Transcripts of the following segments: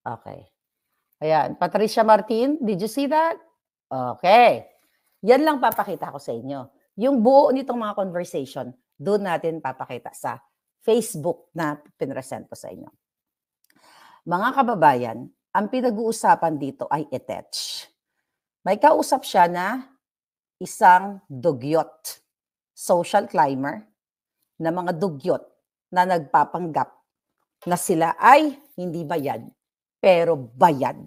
Okay. Ayan, Patricia Martin, did you see that? Okay. Yan lang papakita ko sa inyo. Yung buo nitong mga conversation, doon natin papakita sa Facebook na pinresent ko sa inyo. Mga kababayan, ang pinag-uusapan dito ay attach. May kausap siya na isang dugyot, social climber, na mga dugyot na nagpapanggap na sila ay hindi bayad, pero bayad.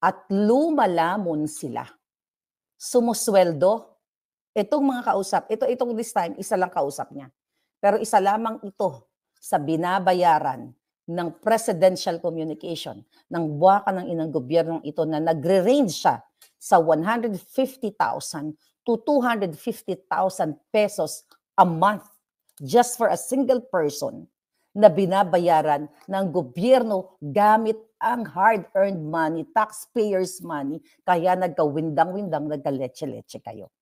At lumalamon sila. Sumusweldo. Itong mga kausap, itong this time, isa lang kausap niya. Pero isa lamang ito sa binabayaran ng presidential communication, ng buwakan ng inang gobyernong ito na nagre-range siya sa 150,000 to 250,000 pesos a month just for a single person na binabayaran ng gobyerno gamit ang hard-earned money, taxpayers' money, kaya nagkawindang-windang, nagkaletse-letse kayo.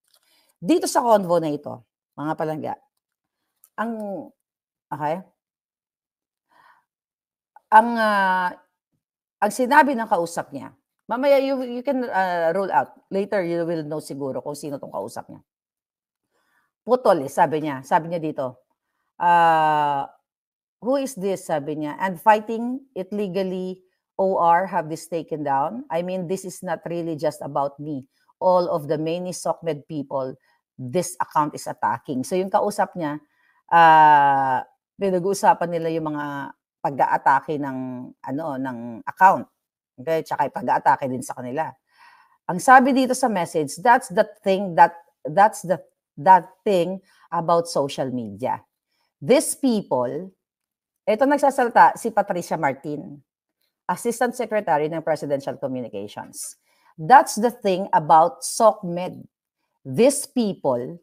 Dito sa convo na ito, mga palangga, okay, ang sinabi ng kausap niya, mamaya you can roll out. Later, you will know siguro kung sino tong kausap niya. Putol, sabi niya dito, who is this, sabi niya, and fighting it legally, OR have this taken down. I mean, this is not really just about me. All of the many SOCMED people, this account is attacking. So yung kausap niya, pinag-uusapan nila yung mga pag-aatake ng account. Okay, tsaka pag-aatake din sa kanila. Ang sabi dito sa message, that's the thing about social media. These people, ito nagsasalta si Patricia Martin, Assistant Secretary ng Presidential Communications. That's the thing about SOCMED. These people,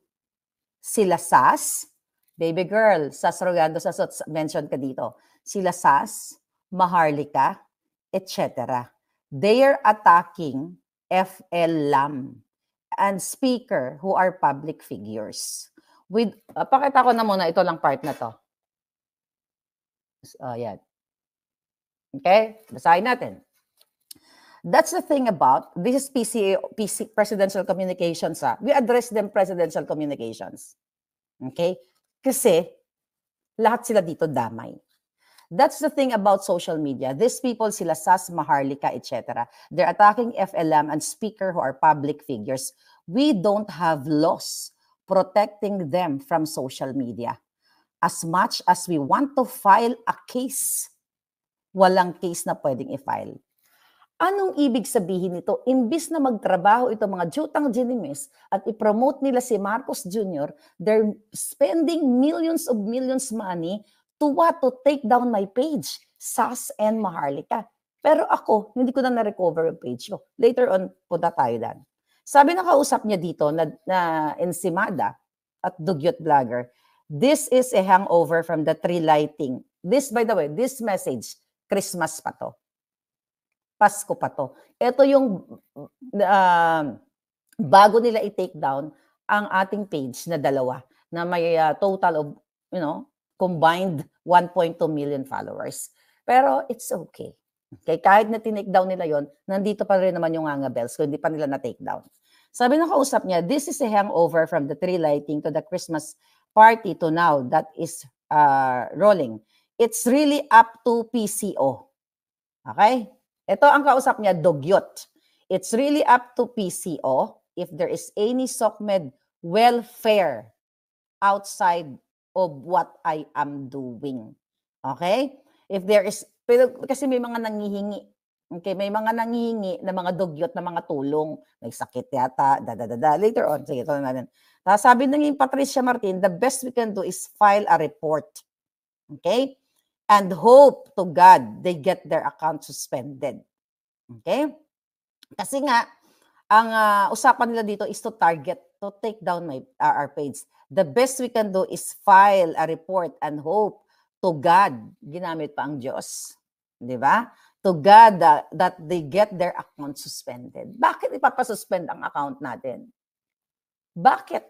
sila SAS, baby girl, SAS Rogando, mention ka dito, sila SAS, Maharlika, etc. They are attacking FLLAM and speaker who are public figures. Pakita ko na muna, ito lang part na to. Yan. Okay? Basahin natin. That's the thing about, this is PC Presidential Communications. We address them Presidential Communications. Okay? Kasi, lahat sila dito damay. That's the thing about social media. These people, sila SAS, Maharlika, etc. They're attacking FLM and speaker who are public figures. We don't have laws protecting them from social media. As much as we want to file a case, walang case na pwedeng i-file. Anong ibig sabihin nito? Imbis na magtrabaho itong mga jutang ginimis at i-promote nila si Marcos Jr., they're spending millions money to what? To take down my page, SAS and Maharlika. Pero ako, hindi ko na na-recover yung page ko. Later on, punta tayo dan. Sabi na kausap niya dito na ensimada at dugyot vlogger, this is a hangover from the tree lighting. This, by the way, this message, Christmas pa to. Pasko pa to. Ito yung bago nila i-take down ang ating page na dalawa na may total of, combined 1.2 million followers. Pero it's okay. Okay, kahit na tinake down nila yon, nandito pa rin naman yung ngangabels kung hindi pa nila na-take down. Sabi ng kausap niya, this is a hangover from the tree lighting to the Christmas party to now that is rolling. It's really up to PCO. Okay? Ito ang kausap niya, dugyot. It's really up to PCO if there is any SOCMED welfare outside of what I am doing. Okay? If there is, kasi may mga nangihingi. Okay, may mga nangihingi na mga dugyot na mga tulong. May sakit yata, Later on, sige, ito na natin. Sabi ng Patricia Martin, the best we can do is file a report. Okay? And hope to God they get their account suspended. Okay? Kasi nga, ang usapan nila dito is to target, to take down our page. The best we can do is file a report and hope to God, ginamit pa ang Diyos. Di ba? To God that they get their account suspended. Bakit ipapasuspend ang account natin? Bakit?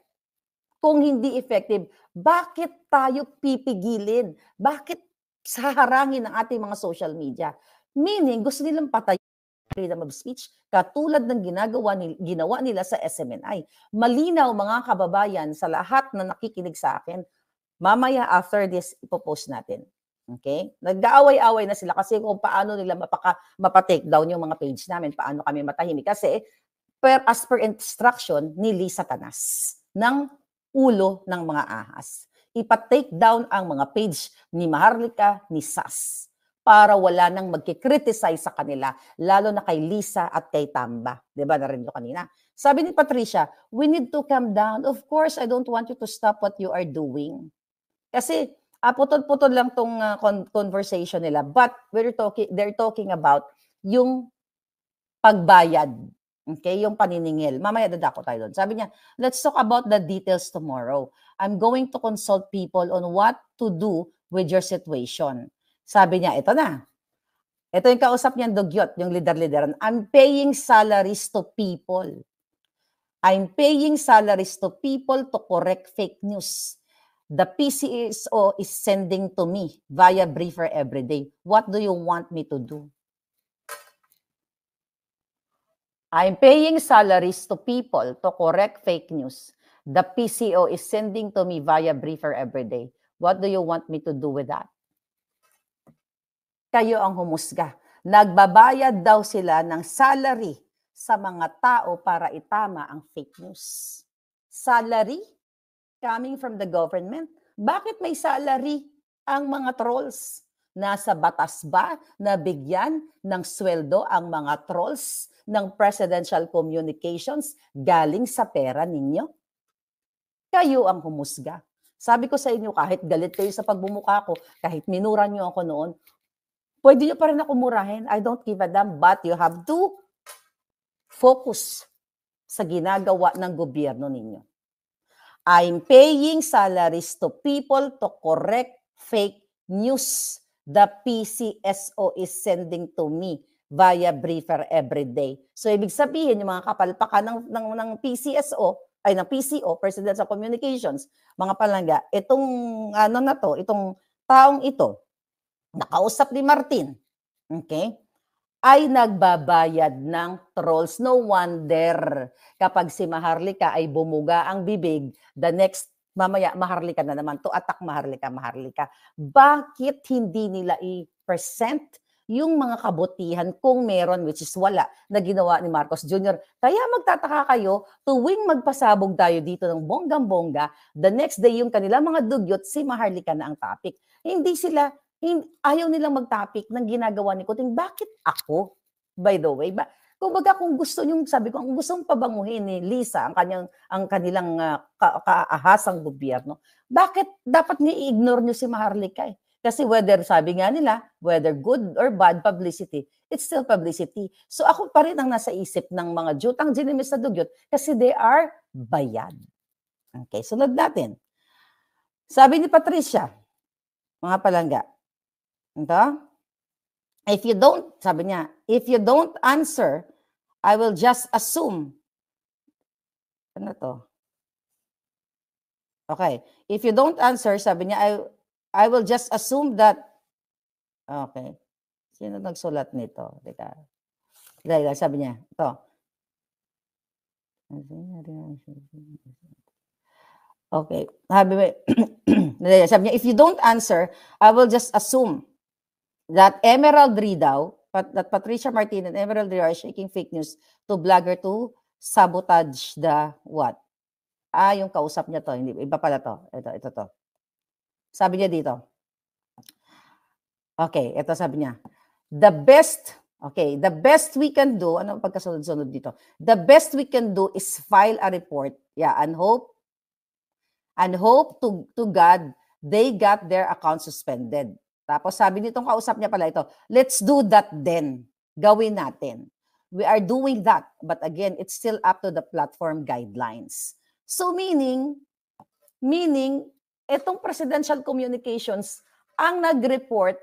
Kung hindi effective, bakit tayo pipigilin? Bakit saharangin ng ating mga social media? Meaning, gusto nilang patay freedom of speech, katulad ng ginawa nila sa SMNI. Malinaw, mga kababayan, sa lahat na nakikinig sa akin, mamaya after this, ipopost natin. Okay? Nag-aaway-away na sila kasi kung paano nila mapa-take down yung mga page namin, paano kami matahimik. Kasi as per instruction ni Lisa Tanas ng ulo ng mga ahas. Ipa-take down ang mga page ni Maharlika, ni Sas, para wala nang magkikriticize sa kanila, lalo na kay Lisa at kay Tamba. Diba, narinig nyo kanina? Sabi ni Patricia, we need to calm down. Of course, I don't want you to stop what you are doing. Kasi putol-putol lang tong conversation nila. But they're talking about yung pagbayad. Okay, yung paniningil. Mamaya dadako tayo doon. Sabi niya, let's talk about the details tomorrow. I'm going to consult people on what to do with your situation. Sabi niya, ito na. Ito yung kausap niyang dugyot, yung leader-leaderan. I'm paying salaries to people. I'm paying salaries to people to correct fake news. The PCSO is sending to me via briefer every day. What do you want me to do? I'm paying salaries to people to correct fake news. The PCO is sending to me via briefer every day. What do you want me to do with that? Kayo ang humusga. Nagbabayad daw sila ng salary sa mga tao para itama ang fake news. Salary coming from the government. Bakit may salary ang mga trolls? Nasa batas ba na bigyan ng sweldo ang mga trolls ng presidential communications galing sa pera ninyo? Kayo ang humusga. Sabi ko sa inyo, kahit galit kayo sa pagbumuka ko, kahit minura nyo ako noon, pwede nyo pa rin ako murahin. I don't give a damn, but you have to focus sa ginagawa ng gobyerno ninyo. I'm paying salaries to people to correct fake news. The PCSO is sending to me via briefer every day. So, ibig sabihin, yung mga kapalpakan ng PCSO, ay ng PCO, Presidential Communications, mga palangga, itong itong taong ito, nakausap ni Martin, okay, ay nagbabayad ng trolls. No wonder kapag si Maharlika ay bumuga ang bibig, the next, mamaya Maharlika na naman to attack Maharlika. Bakit hindi nila i-present yung mga kabutihan kung meron, which is wala, na ginawa ni Marcos Jr. Kaya magtataka kayo, tuwing magpasabog tayo dito ng bonggang-bongga, the next day yung kanilang mga dugyot, si Maharlika na ang topic. Ayaw nilang mag-topic ng ginagawa ni Kuting. Bakit ako? By the way, kumbaga kung gusto nyo, sabi ko, kung gusto mong pabanguhin ni Lisa ang kanilang kaahasang gobyerno, bakit dapat ni-ignore nyo si Maharlika eh? Kasi whether, sabi nga nila, whether good or bad publicity, it's still publicity. So ako pa rin ang nasa isip ng mga jutang ginimis na dugyot kasi they are bayad. Okay, sunod natin. Sabi ni Patricia, mga palangga, ito, sabi niya, if you don't answer, I will just assume. Ano to? Okay. If you don't answer, sabi niya, I will just assume that, okay. Sino nagsulat nito? Teka. Sabi niya, ito. Okay. Sabi niya, if you don't answer, I will just assume that Emerald Ridaw, that Patricia Martin and Emerald Ridaw are shaking fake news to blogger to sabotage the what? Yung kausap niya to. Hindi, iba pala to. Ito to. Sabi niya dito. Okay, ito sabi niya. The best we can do, ano pagkasunod-sunod dito? The best we can do is file a report. Yeah, and hope to God they got their account suspended. Tapos sabi nitong kausap niya pala ito, let's do that then. Gawin natin. We are doing that. But again, it's still up to the platform guidelines. So meaning, itong presidential communications ang nag-report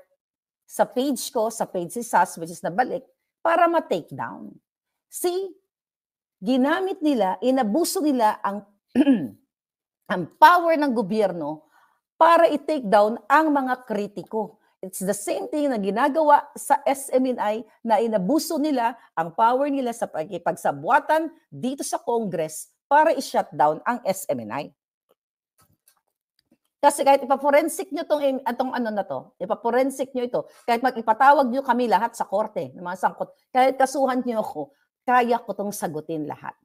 sa page ko, sa page si Sas, which is nabalik, para ma-take down. See, ginamit nila, inabuso nila ang ang power ng gobyerno para i-take down ang mga kritiko. It's the same thing na ginagawa sa SMNI na inabuso nila ang power nila sa pagkipagsabwatan dito sa Congress para i-shut down ang SMNI. Kasi kahit ipa-forensic nyo itong ano na to, ipa-forensic nyo ito, kahit mag-ipatawag nyo kami lahat sa korte, ng mga sangkot, kahit kasuhan nyo ako, kaya ko tong sagutin lahat.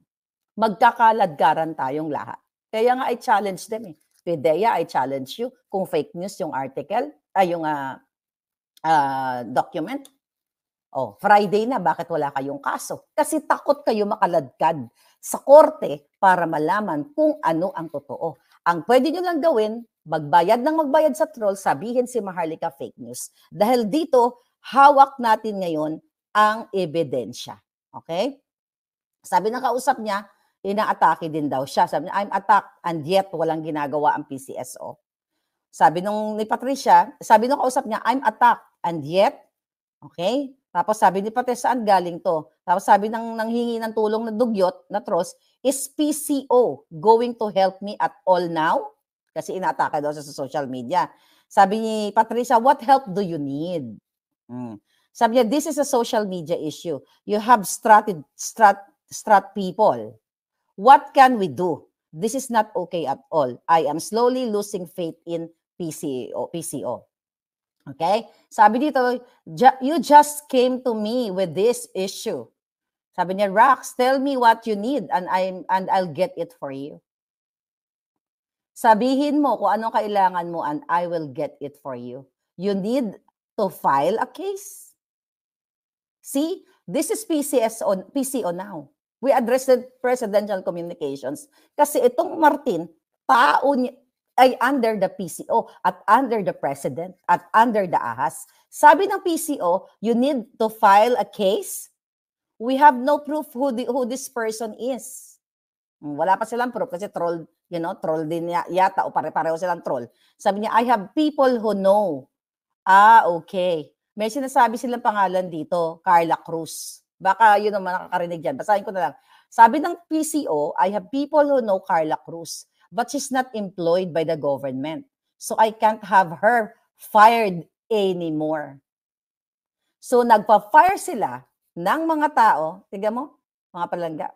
Magkakaladgaran tayong lahat. Kaya nga I challenge them eh. Pidea, I challenge you kung fake news yung article, yung document. Oh, Friday na, bakit wala kayong kaso? Kasi takot kayo makaladkad sa korte para malaman kung ano ang totoo. Ang pwede nyo lang gawin, magbayad sa troll, sabihin si Maharlika fake news. Dahil dito, hawak natin ngayon ang ebidensya. Okay? Sabi ng kausap niya, inaatake din daw siya. Sabi niya, I'm attacked and yet walang ginagawa ang PCSO. Sabi ni Patricia, sabi ng kausap niya, I'm attacked and yet, okay? Tapos sabi ni Patricia, saan galing to? Tapos sabi ng nanghingi ng tulong na dugyot, na Tros, is PCO going to help me at all now? Kasi inaatake daw sa social media. Sabi ni Patricia, what help do you need? Sabi niya, this is a social media issue. You have strat people. What can we do? This is not okay at all. I am slowly losing faith in PCO. Okay? Sabi dito, you just came to me with this issue. Sabi niya, Rax, tell me what you need and I'll get it for you. Sabihin mo kung anong kailangan mo and I will get it for you. You need to file a case. See, this is PCO now. We addressed presidential communications kasi itong Martin, tao niya, ay under the PCO at under the president at under the AHAS. Sabi ng PCO, you need to file a case. We have no proof who this person is. Wala pa silang proof kasi troll, troll din yata o pare-pareho silang troll. Sabi niya, I have people who know. Okay. May sinasabi silang pangalan dito, Carla Cruz. Baka yun naman nakakarinig dyan. Basahin ko na lang. Sabi ng PCO, I have people who know Carla Cruz, but she's not employed by the government. So I can't have her fired anymore. So nagpa-fire sila ng mga tao, tignan mo, mga palangga.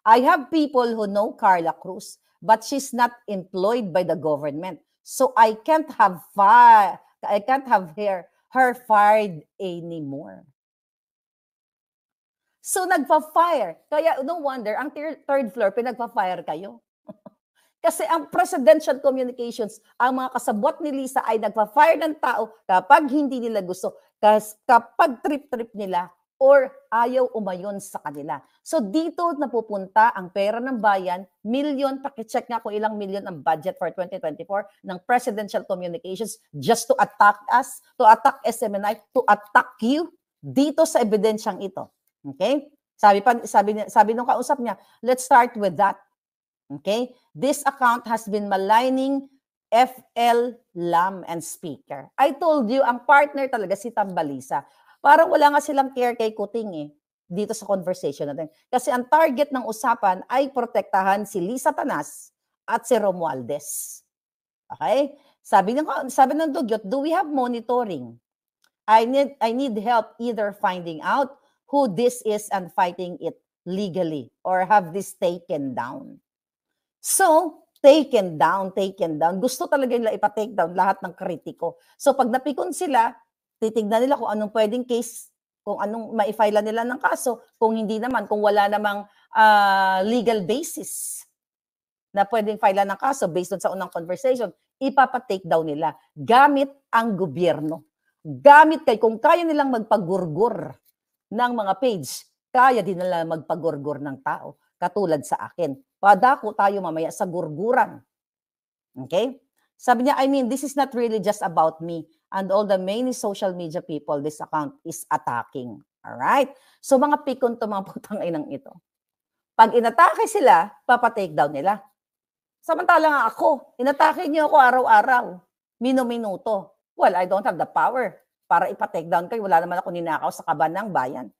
I have people who know Carla Cruz, but she's not employed by the government. So I can't have her fired anymore. So nagpa-fire. Kaya no wonder, ang third floor, pinagpa-fire kayo. Kasi ang presidential communications, ang mga kasabwat ni Lisa ay nagpa-fire ng tao kapag hindi nila gusto, kapag trip-trip nila, or ayaw umayon sa kanila. So dito napupunta ang pera ng bayan, milyon, pakicheck nga kung ilang milyon ang budget for 2024 ng presidential communications just to attack us, to attack SMNI, to attack you dito sa ebidensyang ito. Okay? Sabi nung kausap niya, let's start with that. Okay? This account has been maligning FL Lam and Speaker. I told you, ang partner talaga si Tambalisa. Parang wala nga silang care kay Kuting dito sa conversation natin. Kasi ang target ng usapan ay protektahan si Lisa Tanas at si Romualdez. Okay? Sabi ng dugyot, do we have monitoring? I need help either finding out who this is and fighting it legally or have this taken down. So, taken down. Gusto talaga nila ipa-take down lahat ng kritiko. So, pag napikon sila, titignan nila kung anong pwedeng case, kung anong maifile nila ng kaso, kung hindi naman, kung wala namang legal basis na pwedeng file ng kaso based on sa unang conversation, ipapa-take down nila gamit ang gobyerno. Gamit kung kaya nilang magpagurgur ng mga page, kaya din nila magpagurgur ng tao. Katulad sa akin. Padako tayo mamaya sa gurguran. Okay? Sabi niya, this is not really just about me and all the many social media people this account is attacking. Alright? So mga pikon to mga putang inang ito. Pag inatake sila, papatake down nila. Samantalang ako, inatake niyo ako araw-araw, minuto. Well, I don't have the power para ipatake down kayo. Wala naman ako ninakaw sa kaban ng bayan.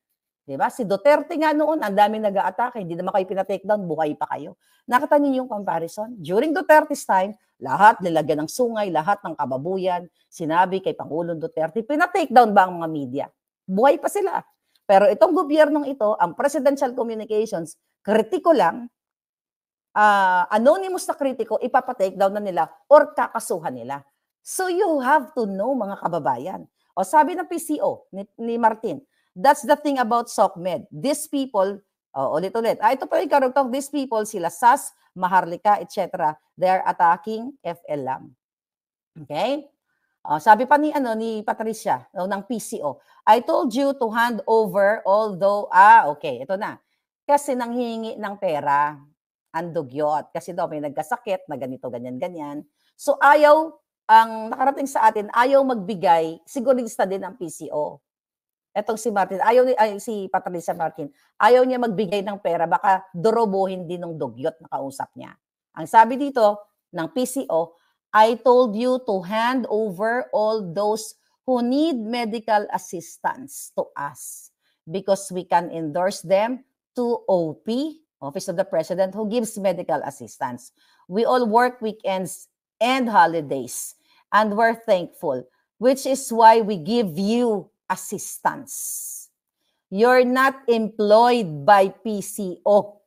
Diba? Si Duterte nga noon, ang dami nag-a-atake, hindi naman kayo pina-take down, buhay pa kayo. Nakita niyo yung comparison? During Duterte's time, lahat nilagyan ng sungay, lahat ng kababuyan, sinabi kay Pangulong Duterte, pina-take down ba ang mga media? Buhay pa sila. Pero itong gobyernong ito, ang presidential communications, kritiko lang, anonymous na kritiko, ipapa-take down na nila or kakasuhan nila. So you have to know, mga kababayan. O sabi ng PCO ni Martin, that's the thing about SOCMED. These people, ulit-ulit, ito pa yung karugtong, these people, sila SAS, Maharlika, etc., they're attacking FLM. Okay? Sabi pa ni Patricia, ng PCO, I told you to hand over although, okay, ito na. Kasi nanghihingi ng pera, ang dugyot. Kasi daw may nagkasakit na ganito, ganyan. So ayaw, ang nakarating sa atin, ayaw magbigay, sigurista din ang PCO. Etong si Martin, si Patricia Martin, ayaw niya magbigay ng pera, baka dorobohin din ng dugyot na kausap niya. Ang sabi dito ng PCO, I told you to hand over all those who need medical assistance to us because we can endorse them to OP, Office of the President, who gives medical assistance. We all work weekends and holidays, and we're thankful, which is why we give you assistance. You're not employed by PCO,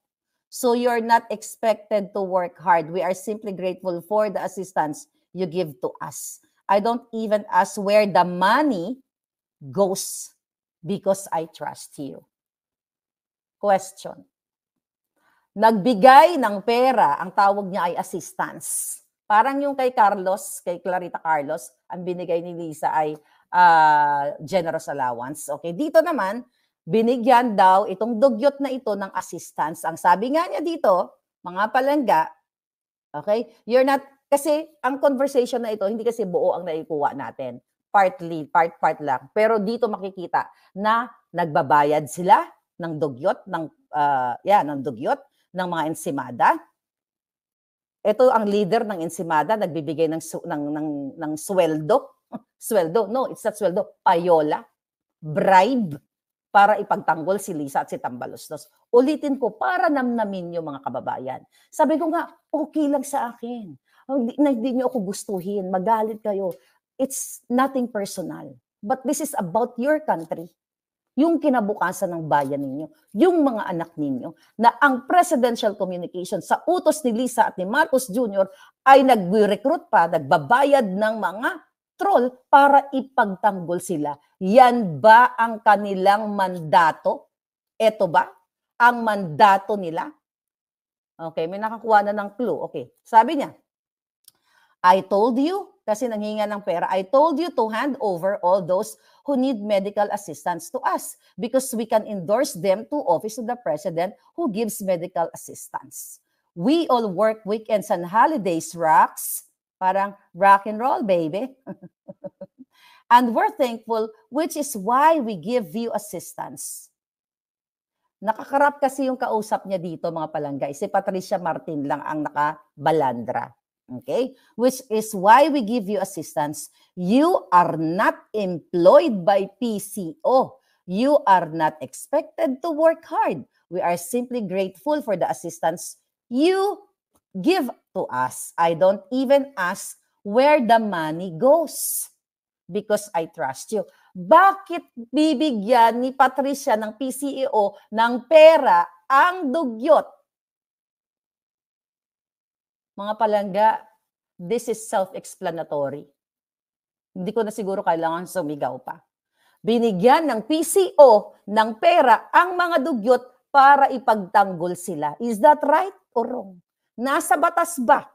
so you're not expected to work hard. We are simply grateful for the assistance you give to us. I don't even ask where the money goes because I trust you. Question. Nagbigay ng pera, ang tawag niya ay assistance. Parang yung kay Carlos, kay Clarita Carlos, ang binigay ni Lisa ay generous allowance. Okay, dito naman, binigyan daw itong dugyot na ito ng assistance. Ang sabi nga niya dito, mga palangga, okay, you're not, kasi ang conversation na ito, hindi kasi buo ang naikuha natin. Part lang. Pero dito makikita na nagbabayad sila ng dugyot, ng dugyot, ng mga ensimada. Ito ang leader ng ensimada, nagbibigay ng sweldo. Sweldo, no, it's not sweldo, payola, bribe, para ipagtanggol si Lisa at si Tambaloslos. Ulitin ko, para namnamin niyo, mga kababayan. Sabi ko nga, okay lang sa akin. Hindi niyo ako gustuhin, magalit kayo. It's nothing personal. But this is about your country. Yung kinabukasan ng bayan ninyo, yung mga anak ninyo, na ang presidential communication sa utos ni Lisa at ni Marcos Jr. ay nag-recruit pa, nagbabayad ng mga troll para ipagtanggol sila. Yan ba ang kanilang mandato? Ito ba ang mandato nila? Okay, may nakakuha na ng clue. Okay, sabi niya, I told you, kasi nanghinga ng pera, I told you to hand over all those who need medical assistance to us because we can endorse them to Office of the President who gives medical assistance. We all work weekends and holidays, rocks. Parang rock and roll, baby. And we're thankful, which is why we give you assistance. Nakakarap kasi yung kausap niya dito, mga palangga. Si Patricia Martin lang ang nakabalandra. Okay? Which is why we give you assistance. You are not employed by PCO. You are not expected to work hard. We are simply grateful for the assistance you give to us. I don't even ask where the money goes because I trust you. Bakit bibigyan ni Patricia ng PCO ng pera ang dugyot? Mga palangga, this is self-explanatory. Hindi ko na siguro kailangan sumigaw pa. Binigyan ng PCO ng pera ang mga dugyot para ipagtanggol sila. Is that right or wrong? Nasa batas ba